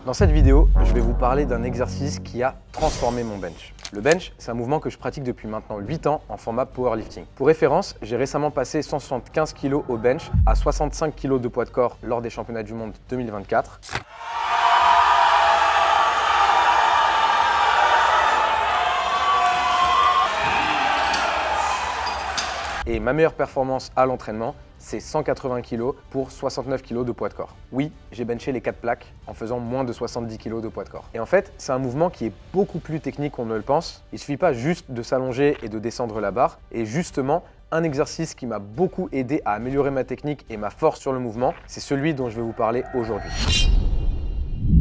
Dans cette vidéo, je vais vous parler d'un exercice qui a transformé mon bench. Le bench, c'est un mouvement que je pratique depuis maintenant 8 ans en format powerlifting. Pour référence, j'ai récemment passé 175 kg au bench à 65 kg de poids de corps lors des championnats du monde 2024. Et ma meilleure performance à l'entraînement, c'est 180 kg pour 69 kg de poids de corps. Oui, j'ai benché les 4 plaques en faisant moins de 70 kg de poids de corps. Et en fait, c'est un mouvement qui est beaucoup plus technique qu'on ne le pense. Il ne suffit pas juste de s'allonger et de descendre la barre. Et justement, un exercice qui m'a beaucoup aidé à améliorer ma technique et ma force sur le mouvement, c'est celui dont je vais vous parler aujourd'hui.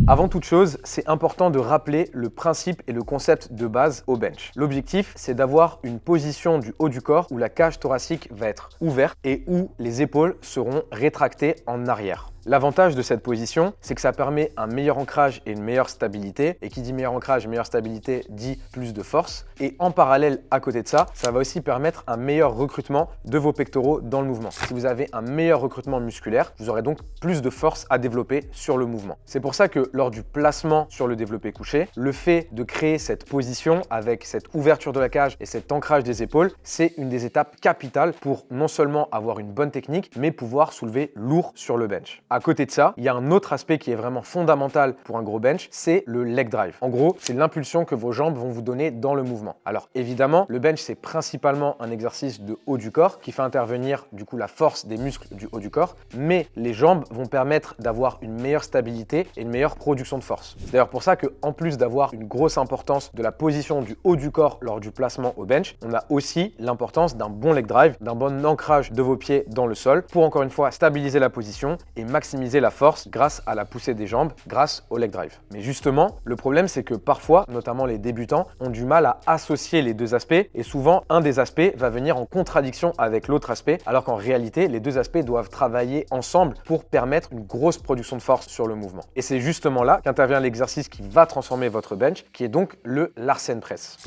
Avant toute chose, c'est important de rappeler le principe et le concept de base au bench. L'objectif, c'est d'avoir une position du haut du corps où la cage thoracique va être ouverte et où les épaules seront rétractées en arrière. L'avantage de cette position, c'est que ça permet un meilleur ancrage et une meilleure stabilité. Et qui dit meilleur ancrage et meilleure stabilité dit plus de force. Et en parallèle, à côté de ça, ça va aussi permettre un meilleur recrutement de vos pectoraux dans le mouvement. Si vous avez un meilleur recrutement musculaire, vous aurez donc plus de force à développer sur le mouvement. C'est pour ça que lors du placement sur le développé couché, le fait de créer cette position avec cette ouverture de la cage et cet ancrage des épaules, c'est une des étapes capitales pour non seulement avoir une bonne technique, mais pouvoir soulever lourd sur le bench. À côté de ça, il y a un autre aspect qui est vraiment fondamental pour un gros bench, c'est le leg drive. En gros, c'est l'impulsion que vos jambes vont vous donner dans le mouvement. Alors évidemment, le bench, c'est principalement un exercice de haut du corps qui fait intervenir du coup la force des muscles du haut du corps, mais les jambes vont permettre d'avoir une meilleure stabilité et une meilleure production de force. C'est d'ailleurs pour ça qu'en plus d'avoir une grosse importance de la position du haut du corps lors du placement au bench, on a aussi l'importance d'un bon leg drive, d'un bon ancrage de vos pieds dans le sol pour encore une fois stabiliser la position et maximiser la force grâce à la poussée des jambes, grâce au leg drive. Mais justement, le problème c'est que parfois, notamment les débutants, ont du mal à associer les deux aspects et souvent un des aspects va venir en contradiction avec l'autre aspect, alors qu'en réalité, les deux aspects doivent travailler ensemble pour permettre une grosse production de force sur le mouvement. Et c'est justement là qu'intervient l'exercice qui va transformer votre bench, qui est donc le Larsen Press.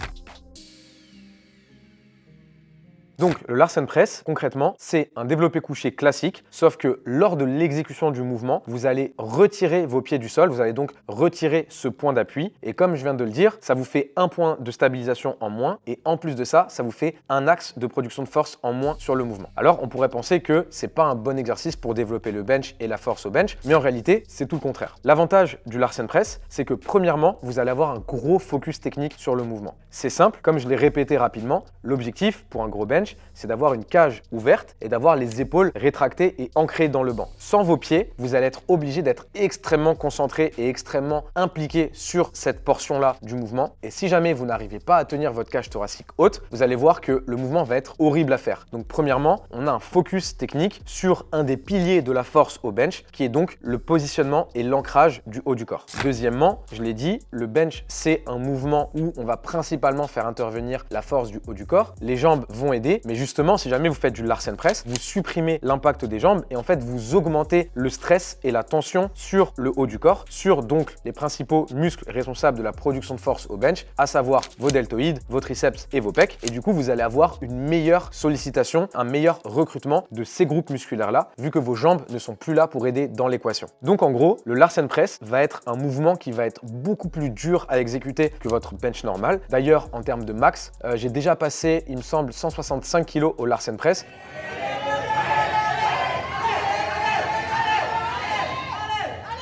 Donc le Larsen Press, concrètement, c'est un développé couché classique, sauf que lors de l'exécution du mouvement, vous allez retirer vos pieds du sol, vous allez donc retirer ce point d'appui, et comme je viens de le dire, ça vous fait un point de stabilisation en moins, et en plus de ça, ça vous fait un axe de production de force en moins sur le mouvement. Alors on pourrait penser que c'est pas un bon exercice pour développer le bench et la force au bench, mais en réalité, c'est tout le contraire. L'avantage du Larsen Press, c'est que premièrement, vous allez avoir un gros focus technique sur le mouvement. C'est simple, comme je l'ai répété rapidement, l'objectif pour un gros bench, c'est d'avoir une cage ouverte et d'avoir les épaules rétractées et ancrées dans le banc. Sans vos pieds, vous allez être obligé d'être extrêmement concentré et extrêmement impliqué sur cette portion-là du mouvement. Et si jamais vous n'arrivez pas à tenir votre cage thoracique haute, vous allez voir que le mouvement va être horrible à faire. Donc premièrement, on a un focus technique sur un des piliers de la force au bench, qui est donc le positionnement et l'ancrage du haut du corps. Deuxièmement, je l'ai dit, le bench, c'est un mouvement où on va principalement faire intervenir la force du haut du corps. Les jambes vont aider, mais justement, si jamais vous faites du Larsen Press, vous supprimez l'impact des jambes et en fait, vous augmentez le stress et la tension sur le haut du corps, sur donc les principaux muscles responsables de la production de force au bench, à savoir vos deltoïdes, vos triceps et vos pecs. Et du coup, vous allez avoir une meilleure sollicitation, un meilleur recrutement de ces groupes musculaires-là, vu que vos jambes ne sont plus là pour aider dans l'équation. Donc en gros, le Larsen Press va être un mouvement qui va être beaucoup plus dur à exécuter que votre bench normal. D'ailleurs, en termes de max, j'ai déjà passé, il me semble, 165 kg au Larsen Press.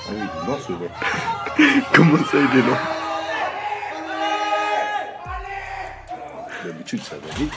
Ah oui, il est lent ce gars. Comment ça il est lent? D'habitude ça va vite.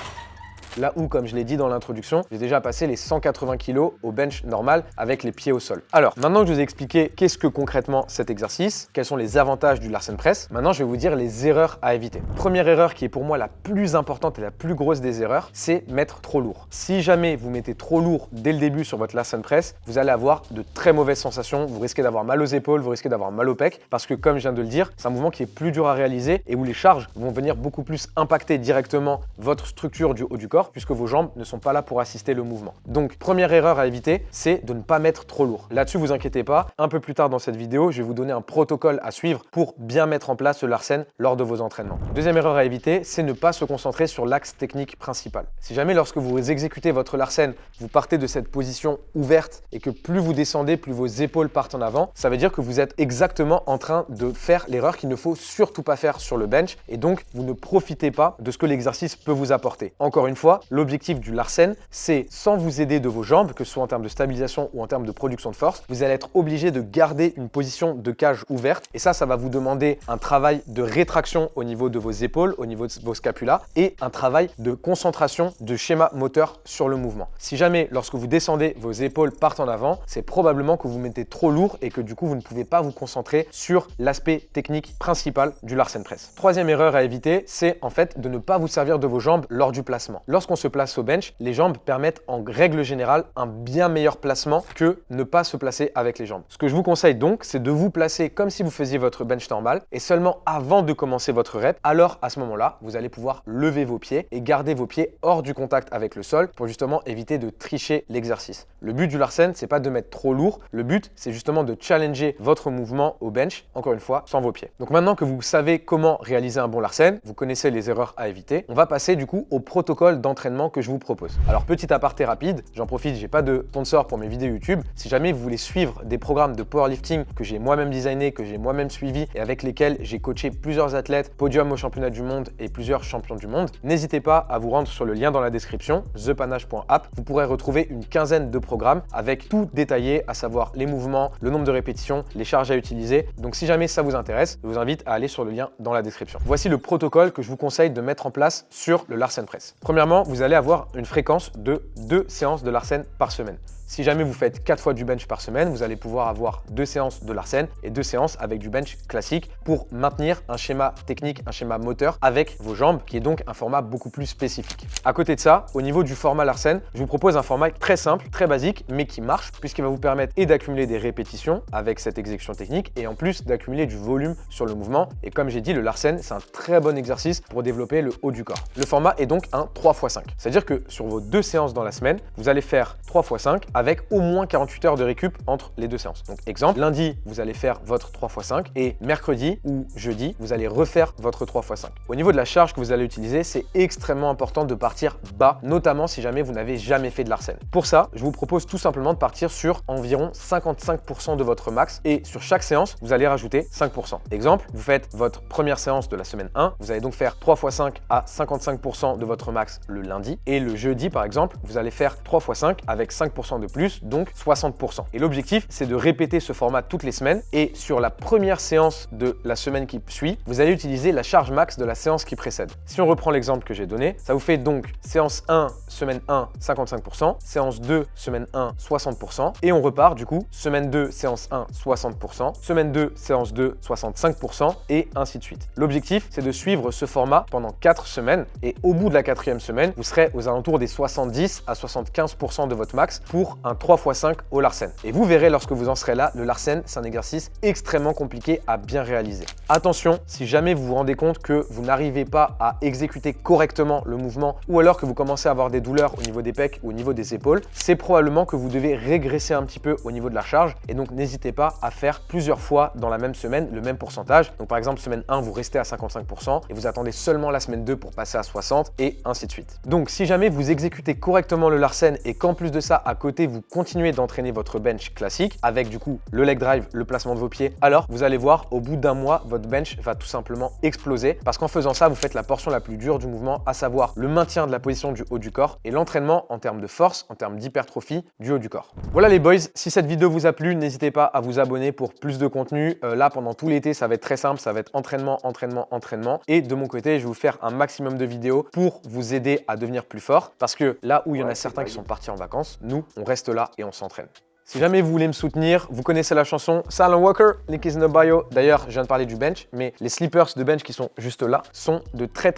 Là où, comme je l'ai dit dans l'introduction, j'ai déjà passé les 180 kg au bench normal avec les pieds au sol. Alors, maintenant que je vous ai expliqué qu'est-ce que concrètement cet exercice, quels sont les avantages du Larsen Press, maintenant je vais vous dire les erreurs à éviter. Première erreur qui est pour moi la plus importante et la plus grosse des erreurs, c'est mettre trop lourd. Si jamais vous mettez trop lourd dès le début sur votre Larsen Press, vous allez avoir de très mauvaises sensations, vous risquez d'avoir mal aux épaules, vous risquez d'avoir mal aux pecs, parce que comme je viens de le dire, c'est un mouvement qui est plus dur à réaliser et où les charges vont venir beaucoup plus impacter directement votre structure du haut du corps fort puisque vos jambes ne sont pas là pour assister le mouvement. Donc, première erreur à éviter, c'est de ne pas mettre trop lourd. Là-dessus, vous inquiétez pas, un peu plus tard dans cette vidéo, je vais vous donner un protocole à suivre pour bien mettre en place le Larsen lors de vos entraînements. Deuxième erreur à éviter, c'est ne pas se concentrer sur l'axe technique principal. Si jamais lorsque vous exécutez votre Larsen, vous partez de cette position ouverte et que plus vous descendez, plus vos épaules partent en avant, ça veut dire que vous êtes exactement en train de faire l'erreur qu'il ne faut surtout pas faire sur le bench et donc vous ne profitez pas de ce que l'exercice peut vous apporter. Encore une fois, l'objectif du Larsen, c'est sans vous aider de vos jambes, que ce soit en termes de stabilisation ou en termes de production de force, vous allez être obligé de garder une position de cage ouverte et ça va vous demander un travail de rétraction au niveau de vos épaules, au niveau de vos scapulas et un travail de concentration de schéma moteur sur le mouvement. Si jamais lorsque vous descendez, vos épaules partent en avant, c'est probablement que vous mettez trop lourd et que du coup vous ne pouvez pas vous concentrer sur l'aspect technique principal du Larsen Press. Troisième erreur à éviter, c'est en fait de ne pas vous servir de vos jambes lors du placement. Lorsqu'on se place au bench, les jambes permettent en règle générale un bien meilleur placement que ne pas se placer avec les jambes. Ce que je vous conseille donc, c'est de vous placer comme si vous faisiez votre bench normal et seulement avant de commencer votre rep, alors à ce moment-là, vous allez pouvoir lever vos pieds et garder vos pieds hors du contact avec le sol pour justement éviter de tricher l'exercice. Le but du Larsen, c'est pas de mettre trop lourd, le but c'est justement de challenger votre mouvement au bench, encore une fois, sans vos pieds. Donc maintenant que vous savez comment réaliser un bon Larsen, vous connaissez les erreurs à éviter, on va passer du coup au protocole d'entraînement que je vous propose. Alors petit aparté rapide, j'en profite, j'ai pas de sponsor pour mes vidéos YouTube. Si jamais vous voulez suivre des programmes de powerlifting que j'ai moi-même designé, que j'ai moi-même suivi et avec lesquels j'ai coaché plusieurs athlètes, podium au championnat du monde et plusieurs champions du monde, n'hésitez pas à vous rendre sur le lien dans la description, thepanache.app. Vous pourrez retrouver une quinzaine de programmes avec tout détaillé, à savoir les mouvements, le nombre de répétitions, les charges à utiliser. Donc si jamais ça vous intéresse, je vous invite à aller sur le lien dans la description. Voici le protocole que je vous conseille de mettre en place sur le Larsen Press. Premièrement, vous allez avoir une fréquence de 2 séances de Larsen par semaine. Si jamais vous faites 4 fois du bench par semaine, vous allez pouvoir avoir 2 séances de Larsen et 2 séances avec du bench classique pour maintenir un schéma technique, un schéma moteur avec vos jambes, qui est donc un format beaucoup plus spécifique. À côté de ça, au niveau du format Larsen, je vous propose un format très simple, très basique, mais qui marche puisqu'il va vous permettre et d'accumuler des répétitions avec cette exécution technique et en plus d'accumuler du volume sur le mouvement. Et comme j'ai dit, le Larsen, c'est un très bon exercice pour développer le haut du corps. Le format est donc un 3x5. C'est-à-dire que sur vos 2 séances dans la semaine, vous allez faire 3x5 avec au moins 48 heures de récup entre les 2 séances. Donc exemple, lundi, vous allez faire votre 3x5 et mercredi ou jeudi, vous allez refaire votre 3x5. Au niveau de la charge que vous allez utiliser, c'est extrêmement important de partir bas, notamment si jamais vous n'avez jamais fait de Larsen. Pour ça, je vous propose tout simplement de partir sur environ 55% de votre max et sur chaque séance, vous allez rajouter 5%. Exemple, vous faites votre première séance de la semaine 1, vous allez donc faire 3x5 à 55% de votre max le lundi et le jeudi par exemple, vous allez faire 3x5 avec 5% de plus, donc 60%. Et l'objectif, c'est de répéter ce format toutes les semaines et sur la première séance de la semaine qui suit, vous allez utiliser la charge max de la séance qui précède. Si on reprend l'exemple que j'ai donné, ça vous fait donc séance 1, semaine 1, 55%, séance 2, semaine 1, 60% et on repart du coup, semaine 2, séance 1, 60%, semaine 2, séance 2, 65% et ainsi de suite. L'objectif, c'est de suivre ce format pendant 4 semaines et au bout de la 4e semaine, vous serez aux alentours des 70 à 75% de votre max pour un 3x5 au Larsen. Et vous verrez lorsque vous en serez là, le Larsen, c'est un exercice extrêmement compliqué à bien réaliser. Attention, si jamais vous vous rendez compte que vous n'arrivez pas à exécuter correctement le mouvement ou alors que vous commencez à avoir des douleurs au niveau des pecs ou au niveau des épaules, c'est probablement que vous devez régresser un petit peu au niveau de la charge et donc n'hésitez pas à faire plusieurs fois dans la même semaine le même pourcentage. Donc par exemple, semaine 1, vous restez à 55% et vous attendez seulement la semaine 2 pour passer à 60 et ainsi de suite. Donc si jamais vous exécutez correctement le Larsen et qu'en plus de ça, à côté, vous continuez d'entraîner votre bench classique avec du coup le leg drive, le placement de vos pieds, alors vous allez voir au bout d'un mois, votre bench va tout simplement exploser parce qu'en faisant ça, vous faites la portion la plus dure du mouvement, à savoir le maintien de la position du haut du corps et l'entraînement en termes de force, en termes d'hypertrophie du haut du corps. Voilà les boys, si cette vidéo vous a plu, n'hésitez pas à vous abonner pour plus de contenu. Là, pendant tout l'été, ça va être très simple, ça va être entraînement, entraînement, entraînement. Et de mon côté, je vais vous faire un maximum de vidéos pour vous aider à devenir plus fort parce que là où il y en a certains qui sont partis en vacances, nous, on reste là et on s'entraîne. Si jamais vous voulez me soutenir, vous connaissez la chanson Silent Walker, link is in the bio. D'ailleurs, je viens de parler du bench, mais les slippers de bench qui sont juste là sont de très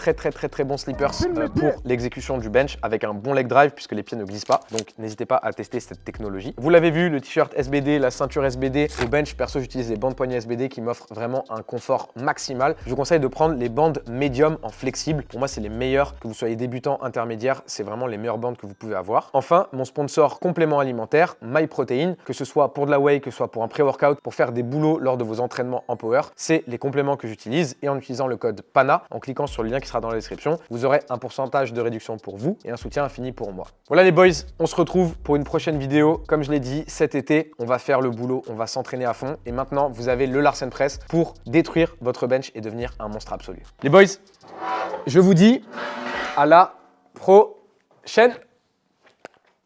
bons slippers pour l'exécution du bench avec un bon leg drive puisque les pieds ne glissent pas. Donc n'hésitez pas à tester cette technologie. Vous l'avez vu, le t-shirt SBD, la ceinture SBD. Au bench, perso, j'utilise les bandes poignées SBD qui m'offrent vraiment un confort maximal. Je vous conseille de prendre les bandes médium en flexible. Pour moi, c'est les meilleurs, que vous soyez débutant, intermédiaire, c'est vraiment les meilleures bandes que vous pouvez avoir. Enfin, mon sponsor complément alimentaire, MyProtein, que ce soit pour de la whey, que ce soit pour un pré-workout, pour faire des boulots lors de vos entraînements en power, c'est les compléments que j'utilise et en utilisant le code PANA, en cliquant sur le lien qui sera dans la description, vous aurez un pourcentage de réduction pour vous et un soutien infini pour moi. Voilà les boys, on se retrouve pour une prochaine vidéo. Comme je l'ai dit, cet été, on va faire le boulot, on va s'entraîner à fond et maintenant, vous avez le Larsen Press pour détruire votre bench et devenir un monstre absolu. Les boys, je vous dis à la prochaine.